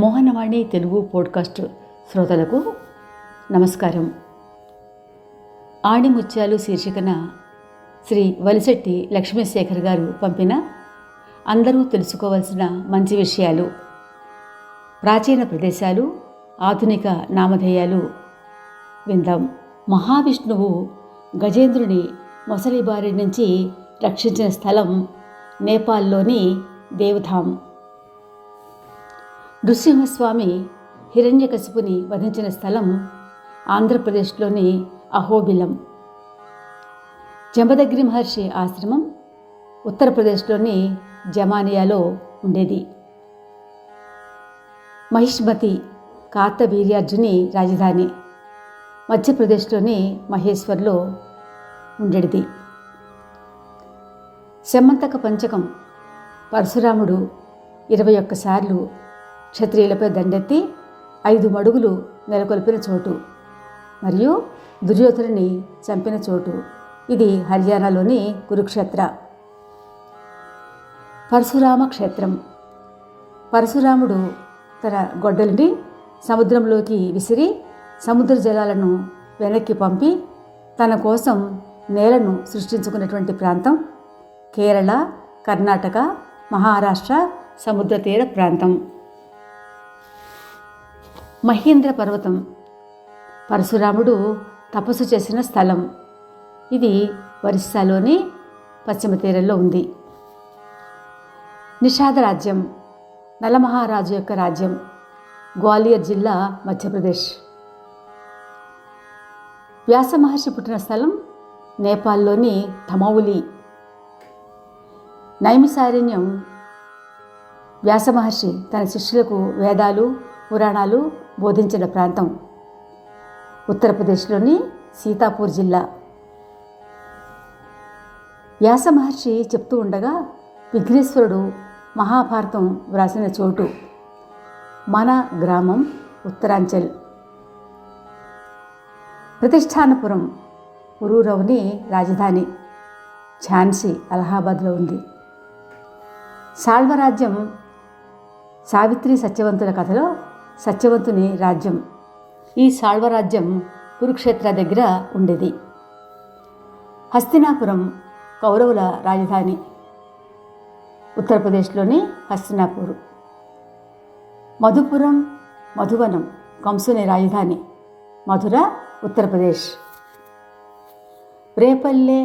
Mohanavani Telugu podcast శ్రోతలకు నమస్కారం. ఆణిముత్యాలు శీర్షికన శ్రీ వలిశెట్టి లక్ష్మీశేఖర్ గారు పంపిన అందరూ తెలుసుకోవాల్సిన మంచి విషయాలు, ప్రాచీన ప్రదేశాలు, ఆధునిక నామధేయాలు విందాం. మహావిష్ణువు గజేంద్రుని మొసలి బారి నుంచి రక్షించిన స్థలం నేపాల్లోని దేవధామ్. నృసింహస్వామి హిరణ్యకశిపుని వధించిన స్థలం ఆంధ్రప్రదేశ్లోని అహోబిలం. జమదగ్ని మహర్షి ఆశ్రమం ఉత్తరప్రదేశ్లోని జమానియాలో ఉండేది. మహిష్మతి కార్తవీర్యార్జుని రాజధాని మధ్యప్రదేశ్లోని మహేశ్వర్లో ఉండేది. శమంతక పంచకం పరశురాముడు 21 సార్లు క్షత్రియులపై దండెత్తి 5 మడుగులు నెలకొల్పిన చోటు మరియు దుర్యోధనుని చంపిన చోటు. ఇది హర్యానాలోని కురుక్షేత్ర. పరశురామ క్షేత్రం. పరశురాముడు తన గొడ్డలిని సముద్రంలోకి విసిరి సముద్ర జలాలను వెనక్కి పంపి తన కోసం నేలను సృష్టించుకున్నటువంటి ప్రాంతం కేరళ, కర్ణాటక, మహారాష్ట్ర సముద్ర తీర ప్రాంతం. మహేంద్ర పర్వతం పరశురాముడు తపస్సు చేసిన స్థలం. ఇది ఒరిస్సాలోని పశ్చిమ తీరంలో ఉంది. నిషాద రాజ్యం నలమహారాజు యొక్క రాజ్యం, గ్వాలియర్ జిల్లా, మధ్యప్రదేశ్. వ్యాస మహర్షి పుట్టిన స్థలం నేపాల్లోని థమౌలి. నైమిసారణ్యం వ్యాస మహర్షి తన శిష్యులకు వేదాలు, పురాణాలు బోధించిన ప్రాంతం ఉత్తరప్రదేశ్లోని సీతాపూర్ జిల్లా. వ్యాస మహర్షి చెప్తూ ఉండగా విఘ్నేశ్వరుడు మహాభారతం వ్రాసిన చోటు మన గ్రామం, ఉత్తరాంచల్. ప్రతిష్టానపురం పురూరవుని రాజధాని, ఝాన్సీ అలహాబాద్లో ఉంది. సాల్వరాజ్యం సావిత్రి సత్యవంతుల కథలో సత్యవంతుని రాజ్యం. ఈ సాల్వరాజ్యం కురుక్షేత్ర దగ్గర ఉండేది. హస్తినాపురం కౌరవుల రాజధాని, ఉత్తరప్రదేశ్లోని హస్తినాపూర్. మధుపురం, మధువనం కంసుని రాజధాని, మధుర, ఉత్తరప్రదేశ్. రేపల్లె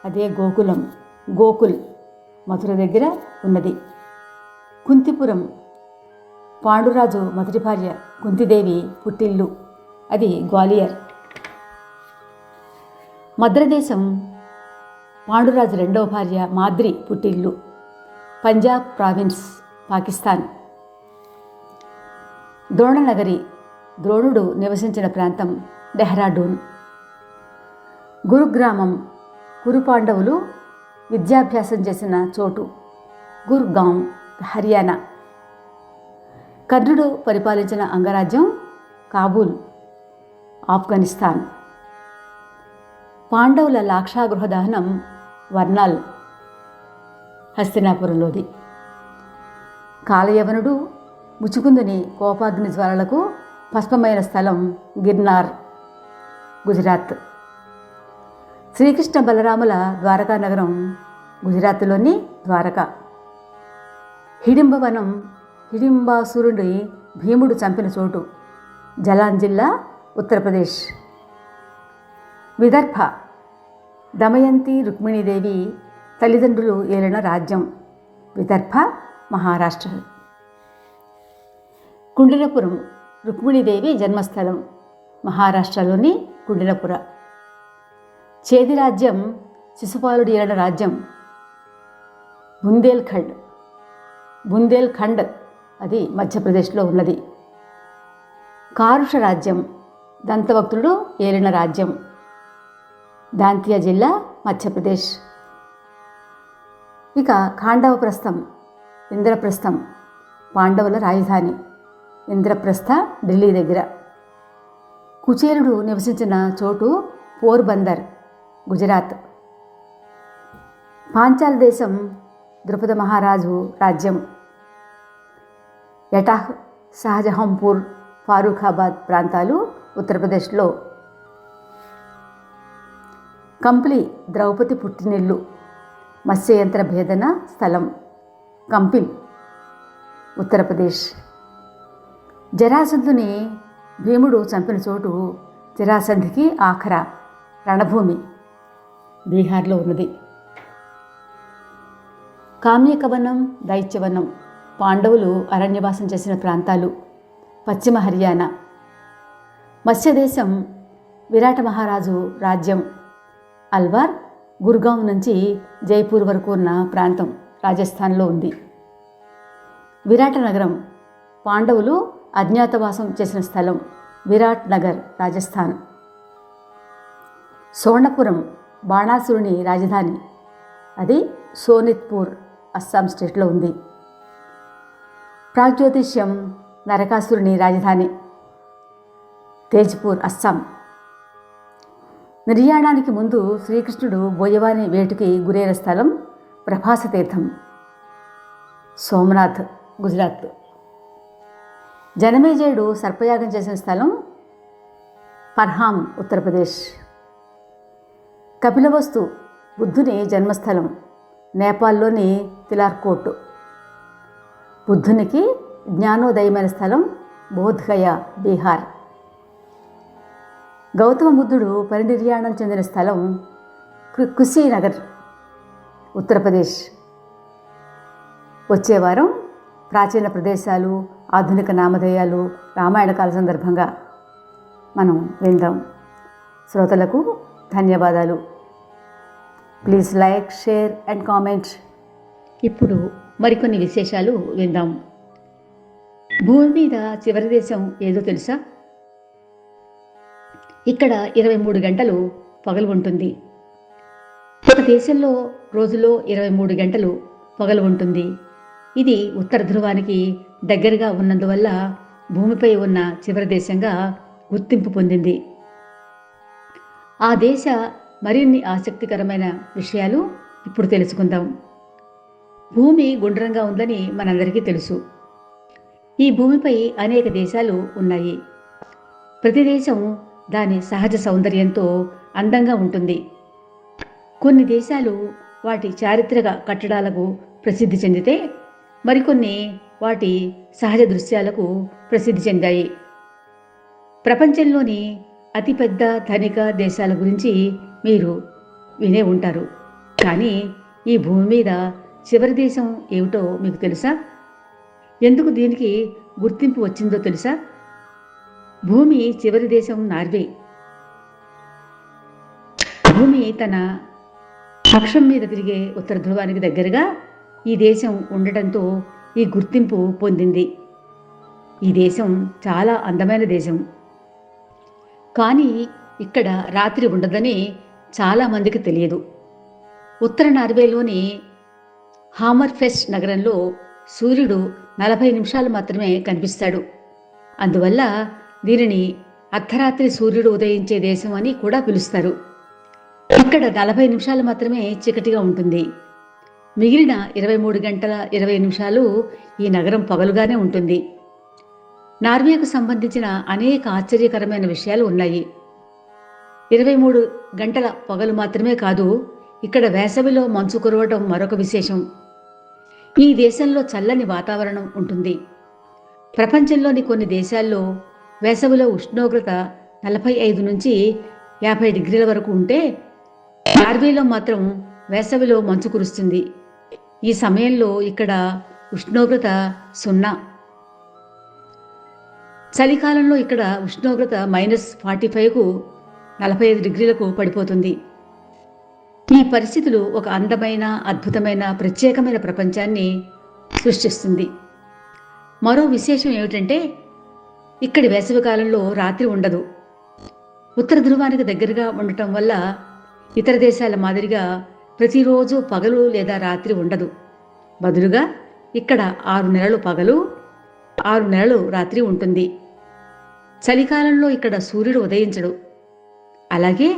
అదే గోకులం, గోకుల్ మధుర దగ్గర ఉన్నది. కుంతిపురం పాండురాజు మొదటి భార్య కుంతిదేవి పుట్టిల్లు, అది గ్వాలియర్. మద్రదేశం పాండురాజు రెండవ భార్య మాద్రి పుట్టిల్లు, పంజాబ్ ప్రావిన్స్, పాకిస్తాన్. ద్రోణనగరి ద్రోణుడు నివసించిన ప్రాంతం డెహ్రాడూన్. గురుగ్రామం కురుపాండవులు విద్యాభ్యాసం చేసిన చోటు, గుర్గాం, హర్యానా. కర్ణుడు పరిపాలించిన అంగరాజ్యం కాబూల్, ఆఫ్ఘనిస్తాన్. పాండవుల లాక్షాగృహ దహనం వర్నాల్, హస్తినాపురంలోది. కాలయవనుడు ముచుకుందుని కోపాగ్ని జ్వాలలకు భస్మమైన స్థలం గిర్నార్, గుజరాత్. శ్రీకృష్ణ బలరాముల ద్వారకా నగరం గుజరాత్లోని ద్వారకా. హిడింబవనం హిడింబాసురుడి భీముడు చంపిన చోటు, జలాన్ జిల్లా, ఉత్తరప్రదేశ్. విదర్భ దమయంతి రుక్మిణీదేవి తల్లిదండ్రులు ఏలిన రాజ్యం, విదర్భ, మహారాష్ట్ర. కుండినపురం రుక్మిణీదేవి జన్మస్థలం, మహారాష్ట్రలోని కుండినపుర. చేది రాజ్యం శిశుపాలుడు ఏలిన రాజ్యం, బుందేల్ఖండ్, అది మధ్యప్రదేశ్లో ఉన్నది. కారుష రాజ్యం దంతవక్తుడు ఏలిన రాజ్యం, దాంతియా జిల్లా, మధ్యప్రదేశ్. ఇక ఖాండవప్రస్థం ఇంద్రప్రస్థం పాండవుల రాజధాని, ఇంద్రప్రస్థ, ఢిల్లీ దగ్గర. కుచేలుడు నివసించిన చోటు పోర్బందర్, గుజరాత్. పాంచాల దేశం ద్రుపద మహారాజు రాజ్యం, యటాహ్ షాజహాంపూర్, ఫారూఖాబాద్ ప్రాంతాలు ఉత్తరప్రదేశ్లో. కంప్లి ద్రౌపది పుట్టినిల్లు, మత్స్యయంత్ర భేదన స్థలం కంపిల్, ఉత్తరప్రదేశ్. జరాసంధుని భీముడు చంపిన చోటు జరాసంధికి ఆఖరా రణభూమి, బీహార్లో ఉన్నది. కామ్యకవనం, దైత్యవనం పాండవులు అరణ్యవాసం చేసిన ప్రాంతాలు పశ్చిమ హర్యానా. మత్స్యదేశం విరాట మహారాజు రాజ్యం అల్వార్, గుర్గాం నుంచి జైపూర్ వరకు ఉన్న ప్రాంతం రాజస్థాన్లో ఉంది. విరాట నగరం పాండవులు అజ్ఞాతవాసం చేసిన స్థలం విరాట్ నగర్, రాజస్థాన్. సోణపురం బాణాసురుని రాజధాని, అది సోనిత్పూర్, అస్సాం స్టేట్లో ఉంది. ప్రాగ్జ్యోతిష్యం నరకాసురుని రాజధాని తేజ్పూర్, అస్సాం. నిర్యాణానికి ముందు శ్రీకృష్ణుడు బోయవాని వేటుకి గురైన స్థలం ప్రభాసతీర్థం, సోమనాథ్, గుజరాత్. జనమేజయుడు సర్పయాగం చేసిన స్థలం పర్హాం, ఉత్తరప్రదేశ్. కపిలవస్తు బుద్ధుని జన్మస్థలం నేపాల్లోని తిలార్కోట్. బుద్ధునికి జ్ఞానోదయమైన స్థలం బోధ్గయ, బీహార్. గౌతమ బుద్ధుడు పరినిర్యాణం చెందిన స్థలం కుశీనగర్, ఉత్తరప్రదేశ్. వచ్చే వారం ప్రాచీన ప్రదేశాలు, ఆధునిక నామధేయాలు రామాయణ కాల సందర్భంగా మనం విందాం. శ్రోతలకు ధన్యవాదాలు. Please like, share and comment. ఇప్పుడు మరికొన్ని విశేషాలు విందాం. భూమి మీద చివరి దేశం ఏదో తెలుసా? ఇక్కడ 23 గంటలు పగలు ఉంటుంది. ఒక దేశంలో రోజులో 23 గంటలు పగలు ఉంటుంది. ఇది ఉత్తర ధ్రువానికి దగ్గరగా ఉన్నందువల్ల భూమిపై ఉన్న చివరి దేశంగా గుర్తింపు పొందింది. ఆ దేశ మరిన్ని ఆసక్తికరమైన విషయాలు ఇప్పుడు తెలుసుకుందాం. భూమి గుండ్రంగా ఉందని మనందరికీ తెలుసు. ఈ భూమిపై అనేక దేశాలు ఉన్నాయి. ప్రతి దేశం దాని సహజ సౌందర్యంతో అందంగా ఉంటుంది. కొన్ని దేశాలు వాటి చారిత్రక కట్టడాలకు ప్రసిద్ధి చెందితే మరికొన్ని వాటి సహజ దృశ్యాలకు ప్రసిద్ధి చెందాయి. ప్రపంచంలోని అతిపెద్ద ధనిక దేశాల గురించి మీరు వినే ఉంటారు. కానీ ఈ భూమి మీద చివరి దేశం ఏమిటో మీకు తెలుసా? ఎందుకు దీనికి గుర్తింపు వచ్చిందో తెలుసా? భూమి చివరి దేశం నార్వే. భూమి తన అక్షం మీద తిరిగే ఉత్తర ధ్రువానికి దగ్గరగా ఈ దేశం ఉండటంతో ఈ గుర్తింపు పొందింది. ఈ దేశం చాలా అందమైన దేశం. కానీ ఇక్కడ రాత్రి ఉండదని చాలామందికి తెలియదు. ఉత్తర నార్వేలోని హామర్ఫెస్ట్ నగరంలో సూర్యుడు 40 నిమిషాలు మాత్రమే కనిపిస్తాడు. అందువల్ల దీనిని అర్ధరాత్రి సూర్యుడు ఉదయించే దేశం అని కూడా పిలుస్తారు. ఇక్కడ 40 నిమిషాలు మాత్రమే చీకటిగా ఉంటుంది. మిగిలిన 23 గంటల 20 నిమిషాలు ఈ నగరం పగలుగానే ఉంటుంది. నార్వేకు సంబంధించిన అనేక ఆశ్చర్యకరమైన విషయాలు ఉన్నాయి. 23 గంటల పగలు మాత్రమే కాదు, ఇక్కడ వేసవిలో మంచు కురవటం మరొక విశేషం. ఈ దేశంలో చల్లని వాతావరణం ఉంటుంది. ప్రపంచంలోని కొన్ని దేశాల్లో వేసవిలో ఉష్ణోగ్రత 45 నుంచి 50 డిగ్రీల వరకు ఉంటే నార్వేలో మాత్రం వేసవిలో మంచు కురుస్తుంది. ఈ సమయంలో ఇక్కడ ఉష్ణోగ్రత 0. చలికాలంలో ఇక్కడ ఉష్ణోగ్రత -45కు 45 డిగ్రీలకు పడిపోతుంది. ఈ పరిస్థితులు ఒక అందమైన, అద్భుతమైన, ప్రత్యేకమైన ప్రపంచాన్ని సృష్టిస్తుంది. మరో విశేషం ఏమిటంటే ఇక్కడి వేసవికాలంలో రాత్రి ఉండదు. ఉత్తర ధ్రువానికి దగ్గరగా ఉండటం వల్ల ఇతర దేశాల మాదిరిగా ప్రతిరోజు పగలు లేదా రాత్రి ఉండదు. బదులుగా ఇక్కడ 6 నెలలు పగలు, 6 నెలలు రాత్రి ఉంటుంది. చలికాలంలో ఇక్కడ సూర్యుడు ఉదయించడు. అలాగే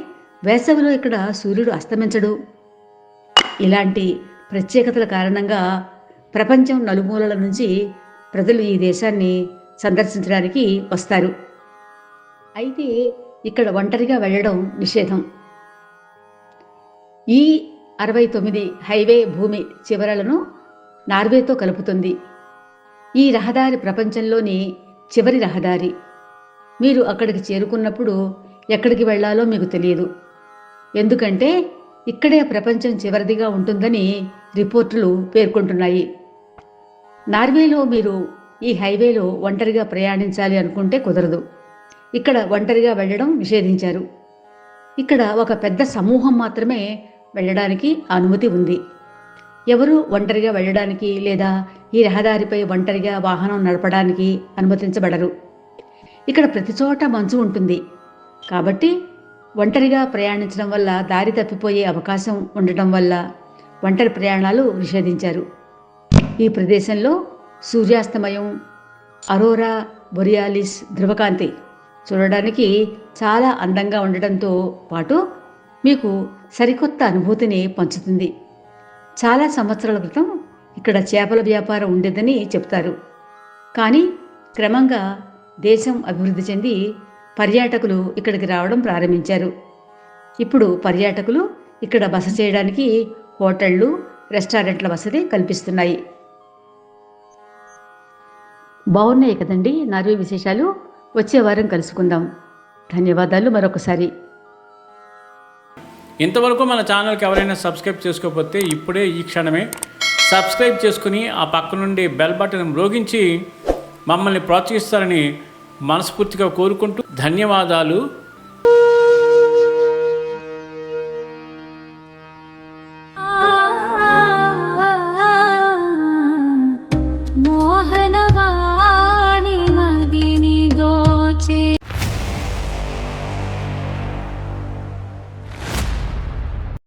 వేసవిలో ఇక్కడ సూర్యుడు అస్తమించడు. ఇలాంటి ప్రత్యేకతల కారణంగా ప్రపంచం నలుమూలల నుంచి ప్రజలు ఈ దేశాన్ని సందర్శించడానికి వస్తారు. అయితే ఇక్కడ ఒంటరిగా వెళ్ళడం నిషేధం. ఈ 69 హైవే భూమి చివరలను నార్వేతో కలుపుతుంది. ఈ రహదారి ప్రపంచంలోని చివరి రహదారి. మీరు అక్కడికి చేరుకున్నప్పుడు ఎక్కడికి వెళ్ళాలో మీకు తెలియదు. ఎందుకంటే ఇక్కడే ప్రపంచం చివరిదిగా ఉంటుందని రిపోర్టులు పేర్కొంటున్నాయి. నార్వేలో మీరు ఈ హైవేలో ఒంటరిగా ప్రయాణించాలి అనుకుంటే కుదరదు. ఇక్కడ ఒంటరిగా వెళ్ళడం నిషేధించారు. ఇక్కడ ఒక పెద్ద సమూహం మాత్రమే వెళ్ళడానికి అనుమతి ఉంది. ఎవరూ ఒంటరిగా వెళ్ళడానికి లేదా ఈ రహదారిపై ఒంటరిగా వాహనం నడపడానికి అనుమతించబడరు. ఇక్కడ ప్రతి చోట మంచు ఉంటుంది. కాబట్టి ఒంటరిగా ప్రయాణించడం వల్ల దారి తప్పిపోయే అవకాశం ఉండటం వల్ల ఒంటరి ప్రయాణాలు నిషేధించారు. ఈ ప్రదేశంలో సూర్యాస్తమయం, అరోరా బొరియాలిస్ ధ్రువకాంతి చూడడానికి చాలా అందంగా ఉండటంతో పాటు మీకు సరికొత్త అనుభూతిని పంచుతుంది. చాలా సంవత్సరాల క్రితం ఇక్కడ చేపల వ్యాపారం ఉండేదని చెప్తారు. కానీ క్రమంగా దేశం అభివృద్ధి చెంది పర్యాటకులు ఇక్కడికి రావడం ప్రారంభించారు. ఇప్పుడు పర్యాటకులు ఇక్కడ బస చేయడానికి హోటళ్లు, రెస్టారెంట్ల వసతి కల్పిస్తున్నాయి. బాగున్నాయి కదండి నార్వే విశేషాలు. వచ్చే వారం కలుసుకుందాం. ధన్యవాదాలు మరొకసారి. ఇంతవరకు మన ఛానల్కి ఎవరైనా సబ్స్క్రైబ్ చేసుకోకపోతే ఇప్పుడే ఈ క్షణమే సబ్స్క్రైబ్ చేసుకుని ఆ పక్క నుండి బెల్ బటన్ మ్రోగించి మమ్మల్ని ప్రోత్సహిస్తారని మనస్ఫూర్తిగా కోరుకుంటూ ధన్యవాదాలు.